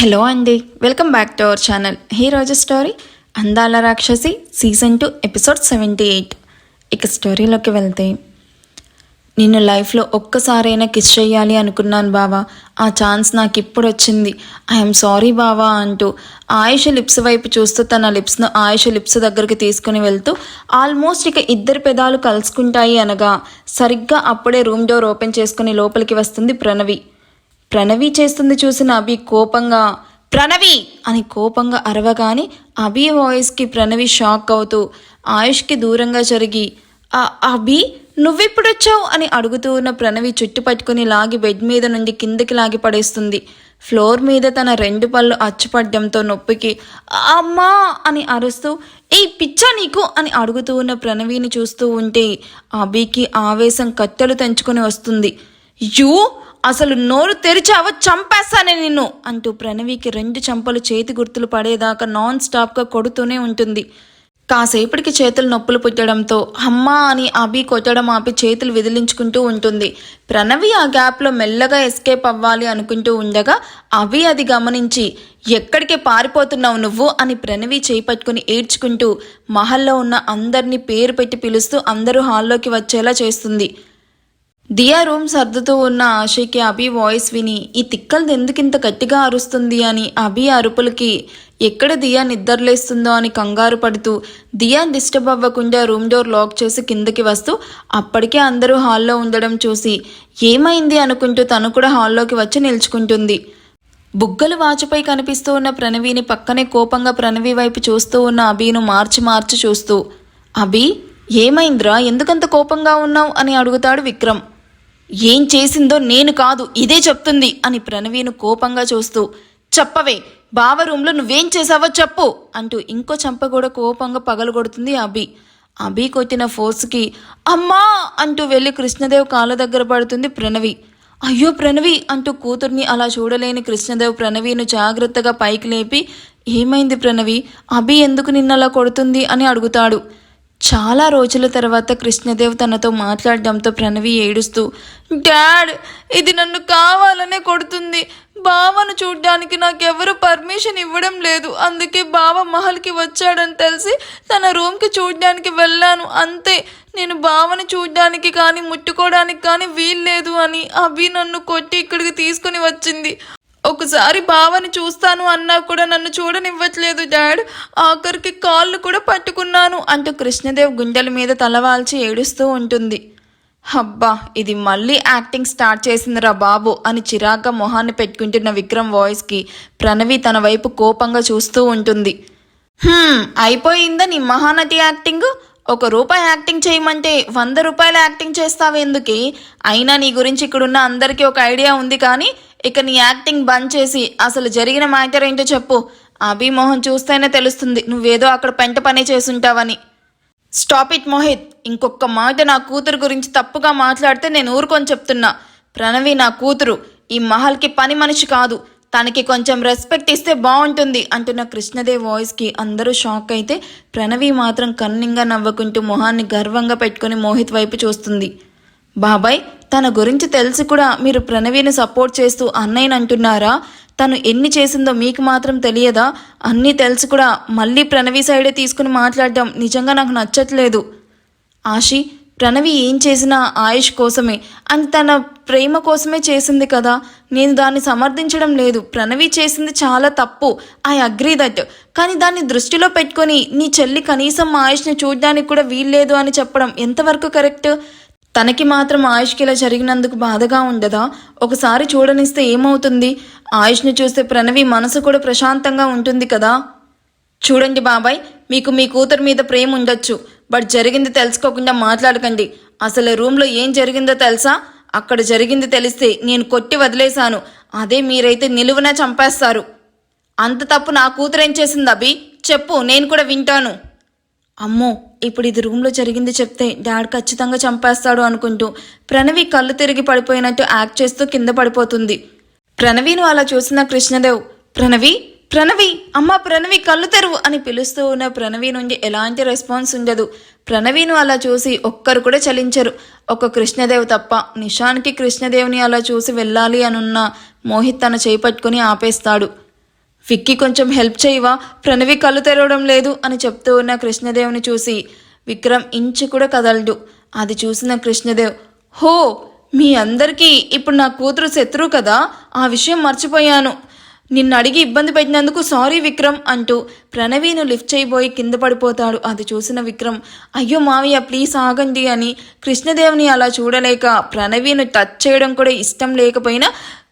Hello అండి, welcome back to our channel. ఈ రోజు స్టోరీ అందాల రాక్షసి సీజన్ 2 ఎపిసోడ్ 78. ఇక స్టోరీలోకి వెళ్తే, నిన్ను లైఫ్లో ఒక్కసారైనా కిస్ చేయాలి అనుకున్నాను బావా. ఆ ఛాన్స్ నాకు ఇప్పుడు వచ్చింది. ఐఎమ్ సారీ బావా అంటూ ఆయుష్ లిప్స్ వైపు చూస్తూ తన లిప్స్ను ఆయుష్ లిప్స్ దగ్గరికి తీసుకుని వెళ్తూ ఆల్మోస్ట్ ఇక ఇద్దరు పెదాలు కలుసుకుంటాయి అనగా సరిగ్గా అప్పుడే రూమ్ డోర్ ఓపెన్ చేసుకుని లోపలికి వస్తుంది ప్రణవి చేస్తుంది చూసిన అభి కోపంగా ప్రణవి అని కోపంగా అరవగానే అభి వాయిస్కి ప్రణవి షాక్ అవుతూ ఆయుష్కి దూరంగా జరిగి అభి నువ్వెప్పుడొచ్చావు అని అడుగుతూ ఉన్న ప్రణవి చుట్టు పట్టుకుని లాగి బెడ్ మీద నుండి కిందకి లాగి పడేస్తుంది. ఫ్లోర్ మీద తన 2 పళ్ళు అచ్చుపడ్డంతో నొప్పికి అమ్మా అని అరుస్తూ ఏ పిచ్చా నీకు అని అడుగుతూ ఉన్న ప్రణవిని చూస్తూ ఉంటే అభికి ఆవేశం కట్టెలు తెంచుకొని వస్తుంది. యూ అసలు నోరు తెరిచావో చంపేస్తానే నిన్ను అంటూ ప్రణవికి 2 చంపలు చేతి గుర్తులు పడేదాకా నాన్ స్టాప్గా కొడుతూనే ఉంటుంది. కాసేపటికి చేతులు నొప్పులు పుట్టడంతో అమ్మా అని అభి కొట్టడం ఆపి చేతులు విదిలించుకుంటూ ఉంటుంది. ప్రణవి ఆ గ్యాప్లో మెల్లగా ఎస్కేప్ అవ్వాలి అనుకుంటూ ఉండగా అభి అది గమనించి ఎక్కడికి పారిపోతున్నావు నువ్వు అని ప్రణవి చేయి పట్టుకుని ఏడ్చుకుంటూ మహల్లో ఉన్న అందరినీ పేరు పెట్టి పిలుస్తూ అందరూ హాల్లోకి వచ్చేలా చేస్తుంది. దియా రూమ్ సర్దుతూ ఉన్న ఆశకి అభి వాయిస్ విని ఈ తిక్కలది ఎందుకింత గట్టిగా అరుస్తుంది అని అభి అరుపులకి ఎక్కడ దియా నిద్రలేస్తుందో అని కంగారు పడుతూ దియా డిస్టర్బ్ అవ్వకుండా రూమ్ డోర్ లాక్ చేసి కిందకి వస్తూ అప్పటికే అందరూ హాల్లో ఉండడం చూసి ఏమైంది అనుకుంటూ తను కూడా హాల్లోకి వచ్చి నిల్చుకుంటుంది. బుగ్గలు వాచుపై కనిపిస్తూ ఉన్న ప్రణవిని పక్కనే కోపంగా ప్రణవి వైపు చూస్తూ ఉన్న అభిను మార్చి చూస్తూ అభి ఏమైందిరా, ఎందుకంత కోపంగా ఉన్నావు అని అడుగుతాడు విక్రమ్. ఏం చేసిందో నేను కాదు ఇదే చెప్తుంది అని ప్రణవిను కోపంగా చూస్తూ చెప్పవే, బావ రూమ్లో నువ్వేం చేసావో చెప్పు అంటూ ఇంకో చంప కూడా కోపంగా పగలగొడుతుంది అభి కొట్టిన ఫోర్స్కి అమ్మా అంటూ వెళ్ళి కృష్ణదేవ్ కాళ్ళ దగ్గర పడుతుంది ప్రణవి. అయ్యో ప్రణవి అంటూ కూతుర్ని అలా చూడలేని కృష్ణదేవ్ ప్రణవిను జాగ్రత్తగా పైకి లేపి ఏమైంది ప్రణవి, అభి ఎందుకు నిన్నలా కొడుతుంది అని అడుగుతాడు. చాలా రోజుల తర్వాత కృష్ణదేవ్ తనతో మాట్లాడడంతో ప్రణవి ఏడుస్తూ డాడ్ ఇది నన్ను కావాలనే కొడుతుంది. బావను చూడ్డానికి నాకెవరు పర్మిషన్ ఇవ్వడం లేదు. అందుకే బావ మహల్కి వచ్చాడని తెలిసి తన రూమ్కి చూడ్డానికి వెళ్ళాను అంతే. నేను బావని చూడ్డానికి కానీ ముట్టుకోవడానికి కానీ వీల్లేదు అని అభి నన్ను కొట్టి ఇక్కడికి తీసుకుని వచ్చింది. ఒకసారి బావని చూస్తాను అన్నా కూడా నన్ను చూడనివ్వట్లేదు డాడ్. ఆఖరికి కాళ్ళు కూడా పట్టుకున్నాను అంటూ కృష్ణదేవ్ గుండెల మీద తలవాల్చి ఏడుస్తూ ఉంటుంది. అబ్బా ఇది మళ్ళీ యాక్టింగ్ స్టార్ట్ చేసిందిరా బాబు అని చిరాగ్గా మొహాన్ని పెట్టుకుంటున్న విక్రమ్ వాయిస్కి ప్రణవి తన వైపు కోపంగా చూస్తూ ఉంటుంది. అయిపోయిందా నీ మహానటి యాక్టింగ్? ₹1 యాక్టింగ్ చేయమంటే 100 రూపాయల యాక్టింగ్ చేస్తావెందుకే? అయినా నీ గురించి ఇక్కడున్న అందరికీ ఒక ఐడియా ఉంది, కానీ ఇక నీ యాక్టింగ్ బంద్ చేసి అసలు జరిగిన మ్యాటర్ ఏంటో చెప్పు. అభి మొహం చూస్తేనే తెలుస్తుంది నువ్వేదో అక్కడ పెంట పని చేసుంటావని. స్టాప్ ఇట్ మోహిత్, ఇంకొక మాట నా కూతురు గురించి తప్పుగా మాట్లాడితే నేను ఊరుకొని చెప్తున్నా. ప్రణవి నా కూతురు, ఈ మహల్కి పని మనిషి కాదు. తనకి కొంచెం రెస్పెక్ట్ ఇస్తే బాగుంటుంది అంటున్న కృష్ణదేవ్ వాయిస్కి అందరూ షాక్ అయితే ప్రణవి మాత్రం కన్నింగా నవ్వుకుంటూ మొహాన్ని గర్వంగా పెట్టుకుని మోహిత్ వైపు చూస్తుంది. బాబాయ్ తన గురించి తెలిసి కూడా మీరు ప్రణవిని సపోర్ట్ చేస్తూ అన్నయ్యని అంటున్నారా? తను ఎన్ని చేసిందో మీకు మాత్రం తెలియదా? అన్నీ తెలిసి కూడా మళ్ళీ ప్రణవి సైడే తీసుకుని మాట్లాడడం నిజంగా నాకు నచ్చట్లేదు. ఆశి ప్రణవి ఏం చేసినా ఆయుష్ కోసమే, అని తన ప్రేమ కోసమే చేసింది కదా. నేను దాన్ని సమర్థించడం లేదు. ప్రణవి చేసింది చాలా తప్పు, ఐ అగ్రీ దట్. కానీ దాన్ని దృష్టిలో పెట్టుకొని నీ చెల్లి కనీసం ఆయుష్ని చూడడానికి కూడా వీల్లేదు అని చెప్పడం ఎంతవరకు కరెక్ట్? తనకి మాత్రం ఆయుష్కి ఇలా జరిగినందుకు బాధగా ఉండదా? ఒకసారి చూడనిస్తే ఏమవుతుంది? ఆయుష్ని చూస్తే ప్రణవి మనసు కూడా ప్రశాంతంగా ఉంటుంది కదా. చూడండి బాబాయ్, మీకు మీ కూతురు మీద ప్రేమ ఉండొచ్చు, బట్ జరిగింది తెలుసుకోకుండా మాట్లాడకండి. అసలు రూమ్లో ఏం జరిగిందో తెలుసా? అక్కడ జరిగింది తెలిస్తే నేను కొట్టి వదిలేశాను, అదే మీరైతే నిలువున చంపేస్తారు. అంత తప్పు నా కూతురేం చేసింది అభి? చెప్పు, నేను కూడా వింటాను. అమ్మో ఇప్పుడు ఇది రూమ్లో జరిగింది చెప్తే డాడ్ ఖచ్చితంగా చంపేస్తాడు అనుకుంటూ ప్రణవి కళ్ళు తిరిగి పడిపోయినట్టు యాక్ట్ చేస్తూ కింద పడిపోతుంది. ప్రణవిను అలా చూసిన కృష్ణదేవ్ ప్రణవి అమ్మ ప్రణవి కళ్ళు తెరువు అని పిలుస్తూ ఉన్న ప్రణవి నుండి ఎలాంటి రెస్పాన్స్ ఉండదు. ప్రణవిను అలా చూసి ఒక్కరు కూడా చలించరు, ఒక కృష్ణదేవ్ తప్ప. నిషాన్కి కృష్ణదేవ్ని అలా చూసి వెళ్ళాలి అనున్న మోహిత్ తన చేయి పట్టుకుని ఆపేస్తాడు. విక్కీ కొంచెం హెల్ప్ చేయవా, ప్రణవి కళ్ళు తెరవడం లేదు అని చెప్తూ ఉన్న కృష్ణదేవ్ని చూసి విక్రమ్ ఇంచు కూడా కదలడు. అది చూసిన కృష్ణదేవ్, హో మీ అందరికీ ఇప్పుడు నా కూతురు శత్రువు కదా, ఆ విషయం మర్చిపోయాను, నిన్ను అడిగి ఇబ్బంది పెట్టినందుకు సారీ విక్రమ్ అంటూ ప్రణవిను లిఫ్ట్ చేయబోయి కింద పడిపోతాడు. అది చూసిన విక్రమ్, అయ్యో మావయ్య ప్లీజ్ ఆగండి అని కృష్ణదేవ్ని అలా చూడలేక ప్రణవిను టచ్ చేయడం కూడా ఇష్టం లేకపోయినా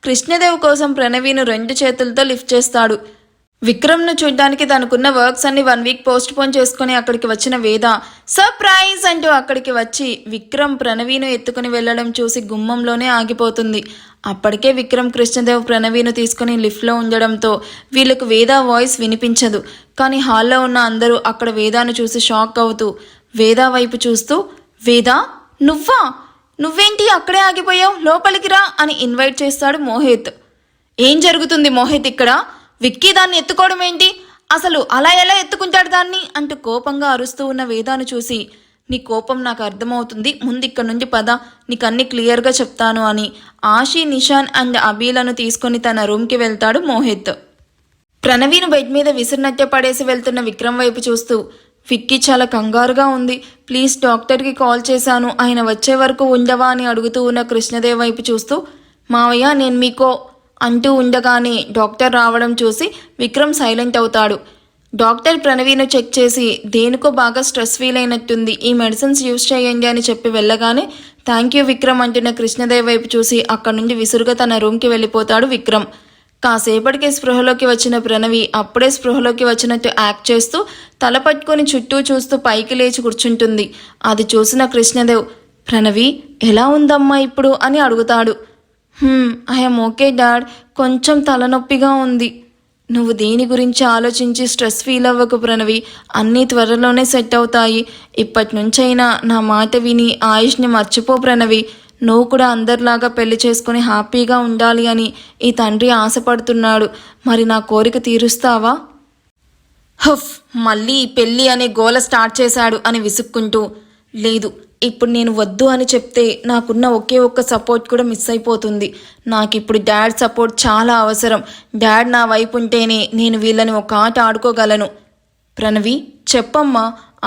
కృష్ణదేవ్ కోసం ప్రణవిను 2 చేతులతో లిఫ్ట్ చేస్తాడు. విక్రమ్ను చూడ్డానికి తనకున్న వర్క్స్ అన్ని 1 వీక్ పోస్ట్ పోన్ చేసుకుని అక్కడికి వచ్చిన వేద సర్ప్రైజ్ అంటూ అక్కడికి వచ్చి విక్రమ్ ప్రణవిను ఎత్తుకుని వెళ్లడం చూసి గుమ్మంలోనే ఆగిపోతుంది. అప్పటికే విక్రమ్ కృష్ణదేవ్ ప్రణవిను తీసుకుని లిఫ్ట్లో ఉండడంతో వీళ్ళకు వేద వాయిస్ వినిపించదు. కానీ హాల్లో ఉన్న అందరూ అక్కడ వేదాను చూసి షాక్ అవుతూ వేద వైపు చూస్తూ, వేద నువ్వేంటి అక్కడే ఆగిపోయావు, లోపలికి రా అని ఇన్వైట్ చేస్తాడు మోహిత్. ఏం జరుగుతుంది మోహిత్ ఇక్కడ, విక్కీ దాన్ని ఎత్తుకోవడం ఏంటి, అసలు అలా ఎలా ఎత్తుకుంటాడు దాన్ని అంటూ కోపంగా అరుస్తూ ఉన్న వేదాను చూసి, నీ కోపం నాకు అర్థమవుతుంది, ముందు ఇక్కడ నుండి పద, నీకు అన్ని క్లియర్గా చెప్తాను అని ఆషి, నిషాన్ అండ్ అబీలను తీసుకొని తన రూమ్కి వెళ్తాడు మోహిత్. ప్రణవిను బెడ్ మీద విసిరినట్టే పడేసి వెళ్తున్న విక్రమ్ వైపు చూస్తూ, విక్కీ చాలా కంగారుగా ఉంది, ప్లీజ్ డాక్టర్కి కాల్ చేశాను, ఆయన వచ్చే వరకు ఉండవా అని అడుగుతూ ఉన్న కృష్ణదేవ్ వైపు చూస్తూ, మావయ్య నేను మీకో అంటూ ఉండగానే డాక్టర్ రావడం చూసి విక్రమ్ సైలెంట్ అవుతాడు. డాక్టర్ ప్రణవిను చెక్ చేసి దేనికో బాగా స్ట్రెస్ ఫీల్ అయినట్టుంది, ఈ మెడిసిన్స్ యూజ్ చేయండి అని చెప్పి వెళ్ళగానే థ్యాంక్ యూ విక్రమ్ అంటున్న కృష్ణదేవ్ వైపు చూసి అక్కడి నుండి విసురుగా తన రూమ్కి వెళ్ళిపోతాడు విక్రమ్. కాసేపటికి స్పృహలోకి వచ్చిన ప్రణవి అప్పుడే స్పృహలోకి వచ్చినట్టు యాక్ట్ చేస్తూ తల పట్టుకొని చుట్టూ చూస్తూ పైకి లేచి కూర్చుంటుంది. అది చూసిన కృష్ణదేవ్, ప్రణవి ఎలా ఉందమ్మా ఇప్పుడు అని అడుగుతాడు. ఐఎమ్ ఓకే డాడ్, కొంచెం తలనొప్పిగా ఉంది. నువ్వు దేని గురించి ఆలోచించి స్ట్రెస్ ఫీల్ అవ్వకు ప్రణవి, అన్నీ త్వరలోనే సెట్ అవుతాయి. ఇప్పటి నుంచైనా నా మాట విని ఆయుష్ని మర్చిపో ప్రణవి. నువ్వు కూడా అందరిలాగా పెళ్లి చేసుకుని హ్యాపీగా ఉండాలి అని ఈ తండ్రి ఆశపడుతున్నాడు. మరి నా కోరిక తీరుస్తావా? హఫ్, మళ్ళీ పెళ్ళి అనే గోల స్టార్ట్ చేశాడు అని విసుక్కుంటూ, లేదు ఇప్పుడు నేను వద్దు అని చెప్తే నాకున్న ఒకే ఒక్క సపోర్ట్ కూడా మిస్ అయిపోతుంది. నాకు ఇప్పుడు డాడ్ సపోర్ట్ చాలా అవసరం. డాడ్ నా వైపు ఉంటేనే నేను వీళ్ళని ఒక ఆట ఆడుకోగలను. ప్రణవి చెప్పమ్మా,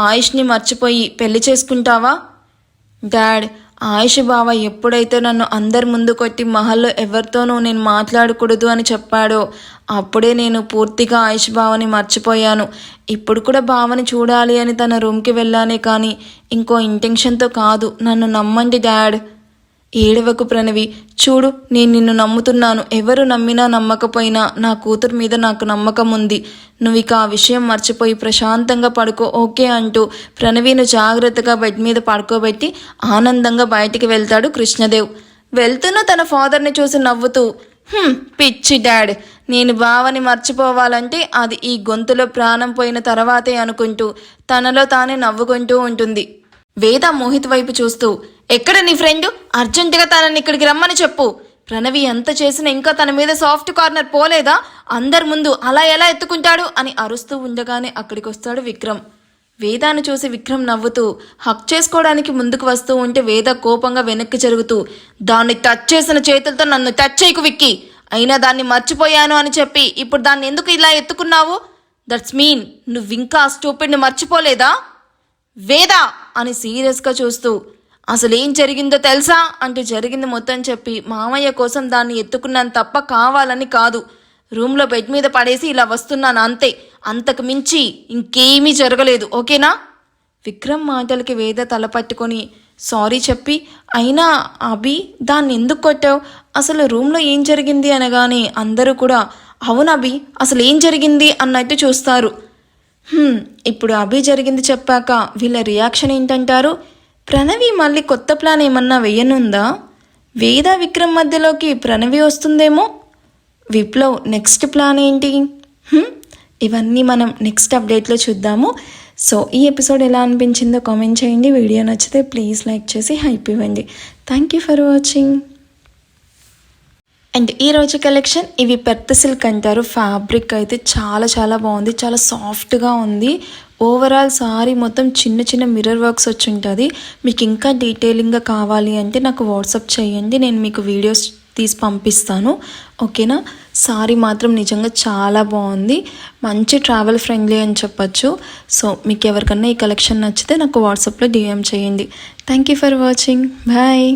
ఆయుష్ని మర్చిపోయి పెళ్లి చేసుకుంటావా? డాడ్, ఆయుష్ బావ ఎప్పుడైతే నన్ను అందరి ముందు కొట్టి మహల్లో ఎవరితోనూ నేను మాట్లాడకూడదు అని చెప్పాడో అప్పుడే నేను పూర్తిగా ఆయుష్ బావని మర్చిపోయాను. ఇప్పుడు కూడా బావని చూడాలి అని తన రూమ్కి వెళ్ళానే కానీ ఇంకో ఇంటెన్షన్తో కాదు. నన్ను నమ్మండి డాడ్. ఏడవకు ప్రణవి, చూడు నేను నిన్ను నమ్ముతున్నాను. ఎవరు నమ్మినా నమ్మకపోయినా నా కూతురు మీద నాకు నమ్మకం ఉంది. నువ్వు ఇక ఆ విషయం మర్చిపోయి ప్రశాంతంగా పడుకో ఓకే అంటూ ప్రణవిను జాగ్రత్తగా బెడ్ మీద పడుకోబెట్టి ఆనందంగా బయటికి వెళ్తాడు కృష్ణదేవ్. వెళ్తున్న తన ఫాదర్ని చూసి నవ్వుతూ, పిచ్చి డాడ్, నేను బావని మర్చిపోవాలంటే అది ఈ గొంతులో ప్రాణం పోయిన తర్వాతే అనుకుంటూ తనలో తానే నవ్వుకుంటూ ఉంటుంది. వేద మోహిత్ వైపు చూస్తూ, ఎక్కడ నీ ఫ్రెండ్, అర్జెంటుగా తనని ఇక్కడికి రమ్మని చెప్పు. ప్రణవి ఎంత చేసినా ఇంకా తన మీద సాఫ్ట్ కార్నర్ పోలేదా, అందరి ముందు అలా ఎలా ఎత్తుకుంటాడు అని అరుస్తూ ఉండగానే అక్కడికి వస్తాడు విక్రమ్. వేదాను చూసి విక్రమ్ నవ్వుతూ హక్ చేసుకోవడానికి ముందుకు వస్తూ ఉంటే వేద కోపంగా వెనక్కి జరుగుతూ, దాన్ని టచ్ చేసిన చేతులతో నన్ను టచ్ చేయకు విక్కీ, అయినా దాన్ని మర్చిపోయాను అని చెప్పి ఇప్పుడు దాన్ని ఎందుకు ఇలా ఎత్తుకున్నావు? దట్స్ మీన్ నువ్వింకా ఆ స్టూపిడ్ని మర్చిపోలేదా? వేద అని సీరియస్గా చూస్తూ, అసలేం జరిగిందో తెలుసా అంటూ జరిగింది మొత్తం చెప్పి మామయ్య కోసం దాన్ని ఎత్తుకున్నాను తప్ప కావాలని కాదు. రూమ్లో బెడ్ మీద పడేసి ఇలా వస్తున్నాను అంతే, అంతకు మించి ఇంకేమీ జరగలేదు ఓకేనా? విక్రమ్ మాటలకి వేద తల పట్టుకొని సారీ చెప్పి, అయినా అభి దాన్ని ఎందుకు కొట్టావు, అసలు రూమ్లో ఏం జరిగింది అనగానే అందరూ కూడా అవును అభి అసలు ఏం జరిగింది అన్నట్టు చూస్తారు. ఇప్పుడు అభి జరిగింది చెప్పాక వీళ్ళ రియాక్షన్ ఏంటంటారు? ప్రణవి మళ్ళీ కొత్త ప్లాన్ ఏమన్నా వెయ్యనుందా? వేద విక్రమ్ మధ్యలోకి ప్రణవి వస్తుందేమో. విప్లవ్ నెక్స్ట్ ప్లాన్ ఏంటి? ఇవన్నీ మనం నెక్స్ట్ అప్డేట్లో చూద్దాము. సో ఈ ఎపిసోడ్ ఎలా అనిపించిందో కామెంట్ చేయండి. వీడియో నచ్చితే ప్లీజ్ లైక్ చేసి హైప్ ఇవ్వండి. Thank you for watching. And ఈరోజు కలెక్షన్ ఇవి పెర్త్ సిల్క్ అంటారు. ఫ్యాబ్రిక్ అయితే చాలా చాలా బాగుంది, చాలా సాఫ్ట్గా ఉంది. ఓవరాల్ సారీ మొత్తం చిన్న చిన్న మిర్రర్ వర్క్స్ వచ్చి ఉంటుంది. మీకు ఇంకా డీటెయిలింగ్గా కావాలి అంటే నాకు వాట్సాప్ చేయండి, నేను మీకు వీడియోస్ తీసి పంపిస్తాను ఓకేనా. సారీ మాత్రం నిజంగా చాలా బాగుంది, మంచి ట్రావెల్ ఫ్రెండ్లీ అని చెప్పచ్చు. సో మీకు ఎవరికన్నా ఈ కలెక్షన్ నచ్చితే నాకు వాట్సాప్లో డిఎం చేయండి. Thank you for watching. Bye.